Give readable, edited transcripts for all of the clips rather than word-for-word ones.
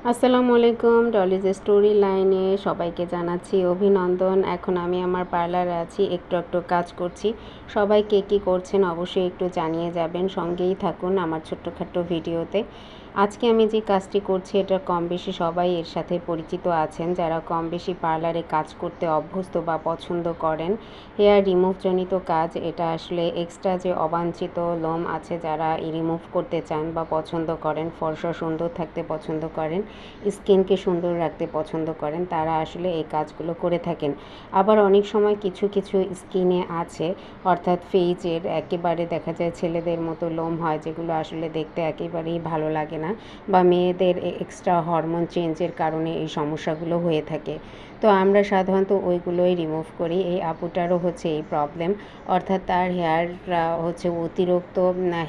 আসসালামু আলাইকুম। Dolly's story লাইনে সবাইকে জানাচ্ছি অভিনন্দন। এখন আমি আমার পার্লারে আছি, একটু একটু কাজ করছি। সবাই কে কী করছেন অবশ্যই একটু জানিয়ে যাবেন, সঙ্গেই থাকুন আমার ছোট্টখাট্ট ভিডিওতে। আজকে আমি যে কাজটি করছি এটা কম বেশি সবাই এর সাথে পরিচিত আছেন, যারা কম বেশি পার্লারে কাজ করতে অভ্যস্ত বা পছন্দ করেন। হেয়ার রিমুভজনিত কাজ, এটা আসলে এক্সট্রা যে অবাঞ্ছিত লোম আছে যারা রিমুভ করতে চান বা পছন্দ করেন, ফর্সা সুন্দর থাকতে পছন্দ করেন, স্কিনকে সুন্দর রাখতে পছন্দ করেন, তারা আসলে এই কাজগুলো করে থাকেন। আবার অনেক সময় কিছু কিছু স্কিনে আছে, অর্থাৎ ফেজের একেবারে দেখা যায় ছেলেদের মতো লোম হয়, যেগুলো আসলে দেখতে একেবারেই ভালো লাগে না, বা মেয়েদের এক্সট্রা হরমোন চেঞ্জের কারণে এই সমস্যাগুলো হয়ে থাকে। তো আমরা সাধারণত ওইগুলোই রিমুভ করি। এই আপুটারও হচ্ছে এই প্রবলেম, অর্থাৎ তার হেয়ার হচ্ছে অতিরিক্ত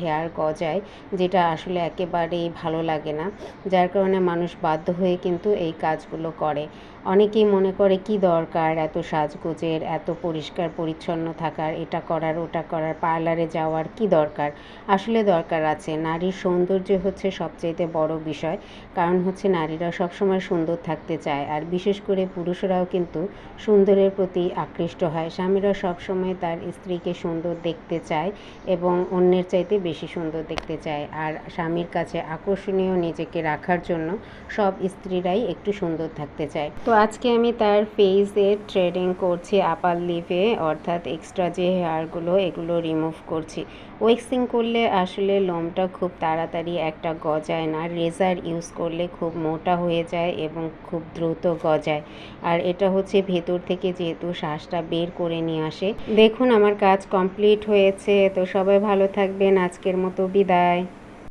হেয়ার গজায়, যেটা আসলে একেবারেই ভালো লাগে না, যার কারণে মানুষ বাধ্য হয়ে কিন্তু এই কাজগুলো করে। অনেকেই মনে করে কি দরকার এত সাজগোজের, এত পরিষ্কার পরিচ্ছন্ন থাকার, এটা করার ওটা করার, পার্লারে যাওয়ার কি দরকার। আসলে দরকার আছে। নারীর সৌন্দর্য হচ্ছে সবচাইতে বড় বিষয়, কারণ হচ্ছে নারীরা সবসময় সুন্দর থাকতে চায়, আর বিশেষ করে পুরুষরাও কিন্তু সুন্দরের প্রতি আকৃষ্ট হয়। স্বামীরা সবসময় তার স্ত্রীকে সুন্দর দেখতে চায় এবং অন্যের চাইতে বেশি সুন্দর দেখতে চায়, আর স্বামীর কাছে আকর্ষণীয় নিজেকে রাখার জন্য সব স্ত্রীরাই একটু সুন্দর থাকতে চায়। তো আজকে আমি তার ফেসে থ্রেডিং করছি আপার লিভে, অর্থাৎ এক্সট্রা যে হেয়ারগুলো এগুলো রিমুভ করছি। ওয়েক্সিং করলে আসলে লোমটা খুব তাড়াতাড়ি একটা গজায় না, রেজার ইউজ করলে খুব মোটা হয়ে যায় এবং খুব দ্রুত গজায়। আর এটা হচ্ছে ভেতর থেকে যেহেতু শ্বাসটা বের করে নিয়ে আসে। দেখুন আমার কাজ কমপ্লিট হয়েছে। তো সবাই ভালো থাকবেন, আজকের মতো বিদায়।